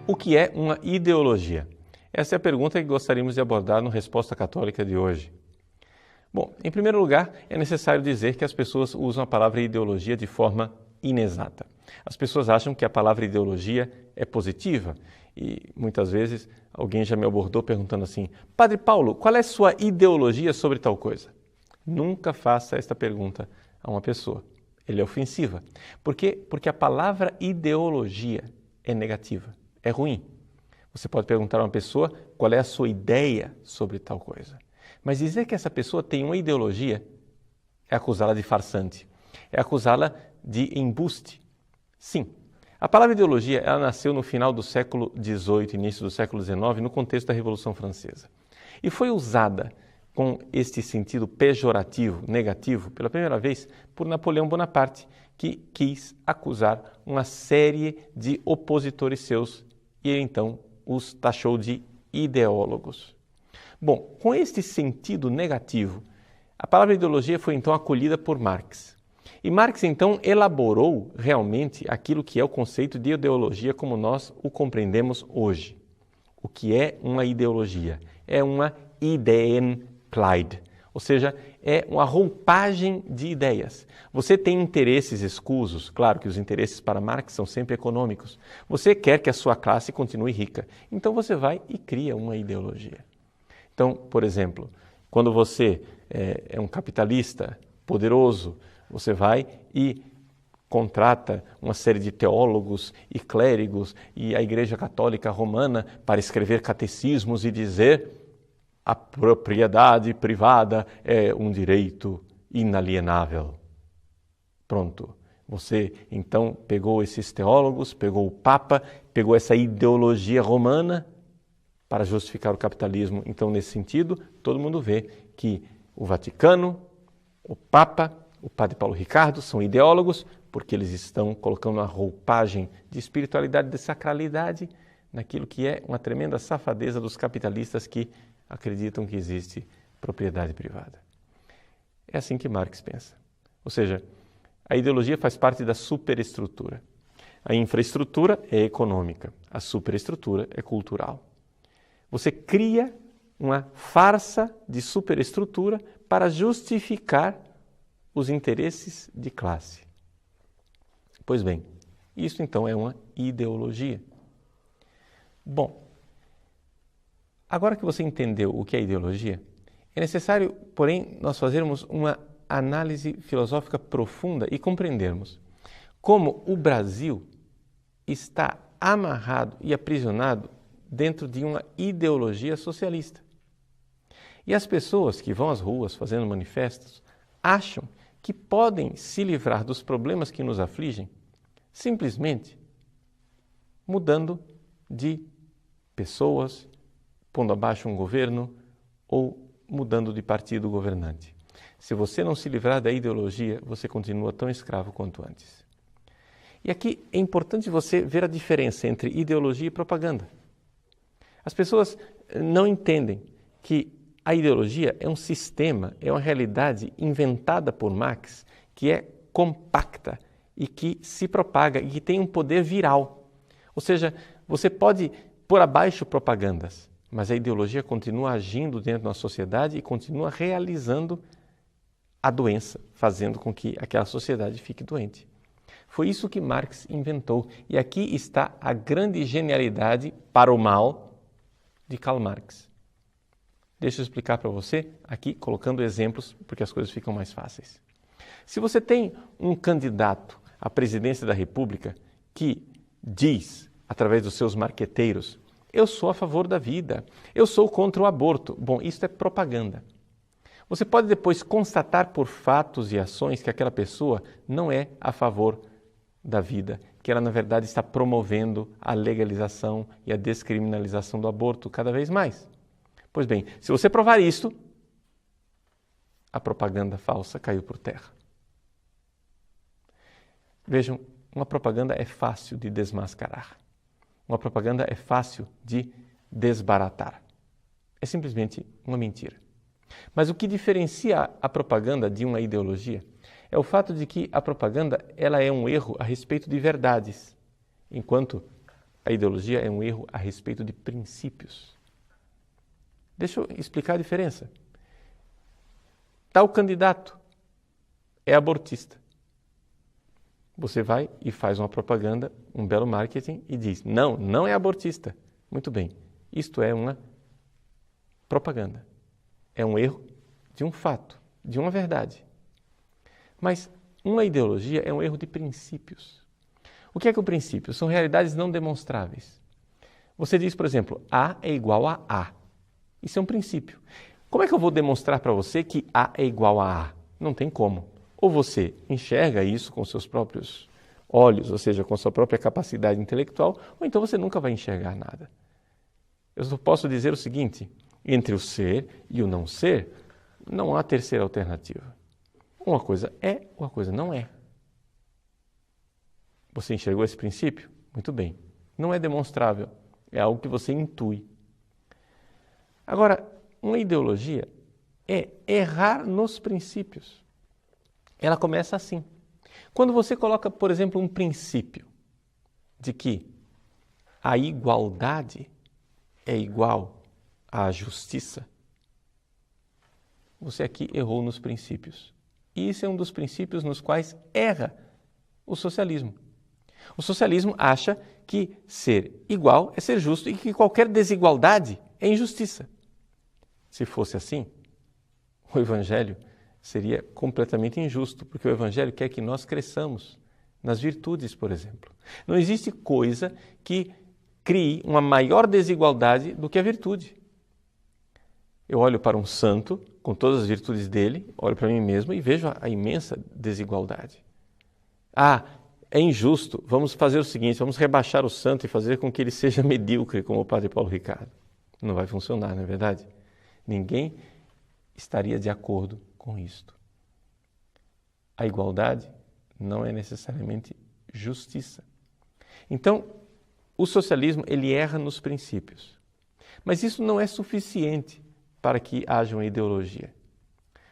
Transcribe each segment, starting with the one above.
O que é uma ideologia? Essa é a pergunta que gostaríamos de abordar no Resposta Católica de hoje. Bom, em primeiro lugar, é necessário dizer que as pessoas usam a palavra ideologia de forma inexata. As pessoas acham que a palavra ideologia é positiva e muitas vezes alguém já me abordou perguntando assim: Padre Paulo, qual é a sua ideologia sobre tal coisa? Nunca faça esta pergunta a uma pessoa. Ela é ofensiva. Por quê? Porque a palavra ideologia é negativa. É ruim. Você pode perguntar a uma pessoa qual é a sua ideia sobre tal coisa. Mas dizer que essa pessoa tem uma ideologia é acusá-la de farsante, é acusá-la de embuste. Sim, a palavra ideologia ela nasceu no final do século XVIII, início do século XIX, no contexto da Revolução Francesa. E foi usada com este sentido pejorativo, negativo, pela primeira vez por Napoleão Bonaparte, que quis acusar uma série de opositores seus e ele então os taxou de ideólogos. Bom, com este sentido negativo, a palavra ideologia foi então acolhida por Marx. E Marx então elaborou realmente aquilo que é o conceito de ideologia como nós o compreendemos hoje. O que é uma ideologia? É uma Ideenkleid, ou seja, é uma roupagem de ideias. Você tem interesses escusos, claro que os interesses para Marx são sempre econômicos. Você quer que a sua classe continue rica, então você vai e cria uma ideologia. Então, por exemplo, quando você é um capitalista poderoso, você vai e contrata uma série de teólogos e clérigos e a Igreja Católica Romana para escrever catecismos e dizer: a propriedade privada é um direito inalienável. Pronto. Você, então, pegou esses teólogos, pegou o Papa, pegou essa ideologia romana para justificar o capitalismo. Então, nesse sentido, todo mundo vê que o Vaticano, o Papa, o Padre Paulo Ricardo são ideólogos porque eles estão colocando uma roupagem de espiritualidade, de sacralidade, naquilo que é uma tremenda safadeza dos capitalistas que acreditam que existe propriedade privada. É assim que Marx pensa. Ou seja, a ideologia faz parte da superestrutura. A infraestrutura é econômica, a superestrutura é cultural. Você cria uma farsa de superestrutura para justificar os interesses de classe. Pois bem, isso então é uma ideologia. Bom, agora que você entendeu o que é ideologia, é necessário, porém, nós fazermos uma análise filosófica profunda e compreendermos como o Brasil está amarrado e aprisionado dentro de uma ideologia socialista. E as pessoas que vão às ruas fazendo manifestos acham que podem se livrar dos problemas que nos afligem simplesmente mudando de pessoas, pondo abaixo um governo ou mudando de partido governante. Se você não se livrar da ideologia, você continua tão escravo quanto antes. E aqui é importante você ver a diferença entre ideologia e propaganda. As pessoas não entendem que a ideologia é um sistema, é uma realidade inventada por Marx que é compacta e que se propaga e que tem um poder viral. Ou seja, você pode pôr abaixo propagandas, mas a ideologia continua agindo dentro da sociedade e continua realizando a doença, fazendo com que aquela sociedade fique doente. Foi isso que Marx inventou. E aqui está a grande genialidade para o mal de Karl Marx. Deixa eu explicar para você aqui, colocando exemplos, porque as coisas ficam mais fáceis. Se você tem um candidato à presidência da República que diz, através dos seus marqueteiros, eu sou a favor da vida, eu sou contra o aborto. Bom, isso é propaganda. Você pode depois constatar por fatos e ações que aquela pessoa não é a favor da vida, que ela na verdade está promovendo a legalização e a descriminalização do aborto cada vez mais. Pois bem, se você provar isso, a propaganda falsa caiu por terra. Vejam uma propaganda é fácil de desmascarar. Uma propaganda é fácil de desbaratar. É simplesmente uma mentira. Mas o que diferencia a propaganda de uma ideologia é o fato de que a propaganda ela é um erro a respeito de verdades, enquanto a ideologia é um erro a respeito de princípios. Deixa eu explicar a diferença. Tal candidato é abortista. Você vai e faz uma propaganda, um belo marketing e diz, não é abortista. Muito bem, isto é uma propaganda. É um erro de um fato, de uma verdade. Mas uma ideologia é um erro de princípios. O que é o princípio? São realidades não demonstráveis. Você diz, por exemplo, A é igual a A. Isso é um princípio. Como é que eu vou demonstrar para você que A é igual a A? Não tem como. Ou você enxerga isso com seus próprios olhos, ou seja, com sua própria capacidade intelectual, ou então você nunca vai enxergar nada. Eu só posso dizer o seguinte, entre o ser e o não ser, não há terceira alternativa. Uma coisa é, uma coisa não é. Você enxergou esse princípio? Muito bem. Não é demonstrável, é algo que você intui. Agora, uma ideologia é errar nos princípios. Ela começa assim. Quando você coloca, por exemplo, um princípio de que a igualdade é igual à justiça, você aqui errou nos princípios. E isso é um dos princípios nos quais erra o socialismo. O socialismo acha que ser igual é ser justo e que qualquer desigualdade é injustiça. Se fosse assim, o Evangelho seria completamente injusto, porque o Evangelho quer que nós cresçamos nas virtudes, por exemplo. Não existe coisa que crie uma maior desigualdade do que a virtude. Eu olho para um santo, com todas as virtudes dele, olho para mim mesmo e vejo a imensa desigualdade. É injusto, vamos fazer o seguinte, vamos rebaixar o santo e fazer com que ele seja medíocre, como o padre Paulo Ricardo. Não vai funcionar, não é verdade? Ninguém estaria de acordo com isto. A igualdade não é necessariamente justiça. Então, o socialismo, ele erra nos princípios. Mas isso não é suficiente para que haja uma ideologia.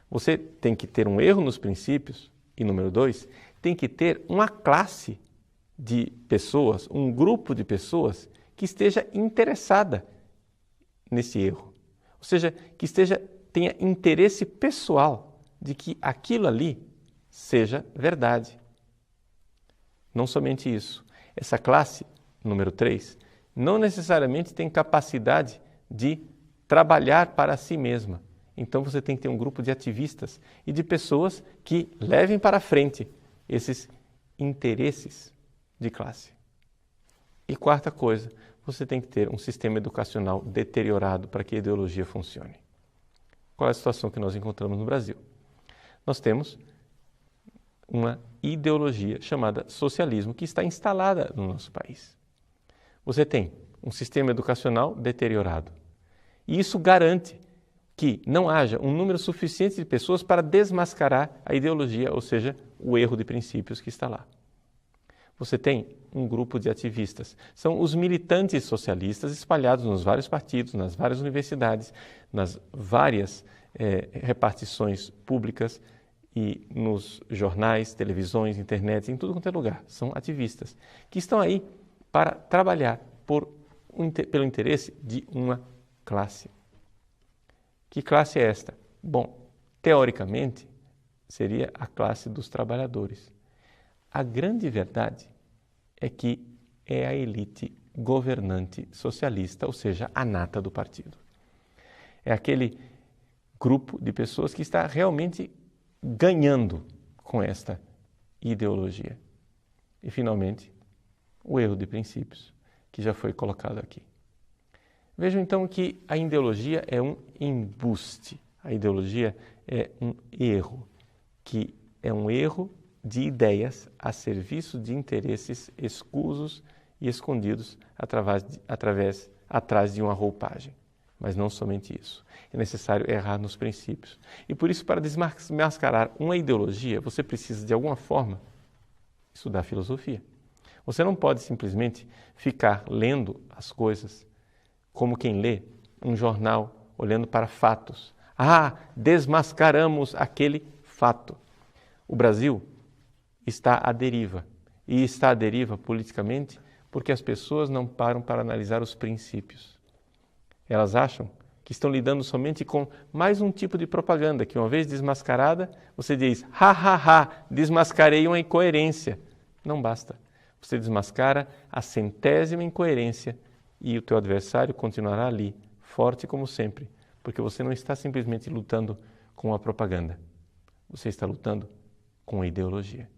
Você tem que ter um erro nos princípios, e número 2, tem que ter uma classe de pessoas, um grupo de pessoas que esteja interessada nesse erro. Ou seja, que tenha interesse pessoal de que aquilo ali seja verdade. Não somente isso. Essa classe, número 3, não necessariamente tem capacidade de trabalhar para si mesma. Então você tem que ter um grupo de ativistas e de pessoas que levem para frente esses interesses de classe. E quarta coisa, você tem que ter um sistema educacional deteriorado para que a ideologia funcione. Qual é a situação que nós encontramos no Brasil? Nós temos uma ideologia chamada socialismo que está instalada no nosso país. Você tem um sistema educacional deteriorado. E isso garante que não haja um número suficiente de pessoas para desmascarar a ideologia, ou seja, o erro de princípios que está lá. Você tem um grupo de ativistas. São os militantes socialistas espalhados nos vários partidos, nas várias universidades, nas várias repartições públicas e nos jornais, televisões, internet, em tudo quanto é lugar. São ativistas que estão aí para trabalhar pelo interesse de uma classe. Que classe é esta? Bom, teoricamente, seria a classe dos trabalhadores. A grande verdade é que é a elite governante socialista, ou seja, a nata do partido. É aquele grupo de pessoas que está realmente ganhando com esta ideologia. E, finalmente, o erro de princípios, que já foi colocado aqui. Vejam então que a ideologia é um embuste, a ideologia é um erro, que é um erro de ideias a serviço de interesses escusos e escondidos atrás de uma roupagem. Mas não somente isso, é necessário errar nos princípios. E por isso, para desmascarar uma ideologia, você precisa de alguma forma estudar filosofia. Você não pode simplesmente ficar lendo as coisas como quem lê um jornal, olhando para fatos. Ah, desmascaramos aquele fato. O Brasil está à deriva. E está à deriva politicamente porque as pessoas não param para analisar os princípios. Elas acham que estão lidando somente com mais um tipo de propaganda, que uma vez desmascarada, você diz, ha, ha, ha, desmascarei uma incoerência. Não basta. Você desmascara a 100ª incoerência e o teu adversário continuará ali, forte como sempre, porque você não está simplesmente lutando com a propaganda. Você está lutando com a ideologia.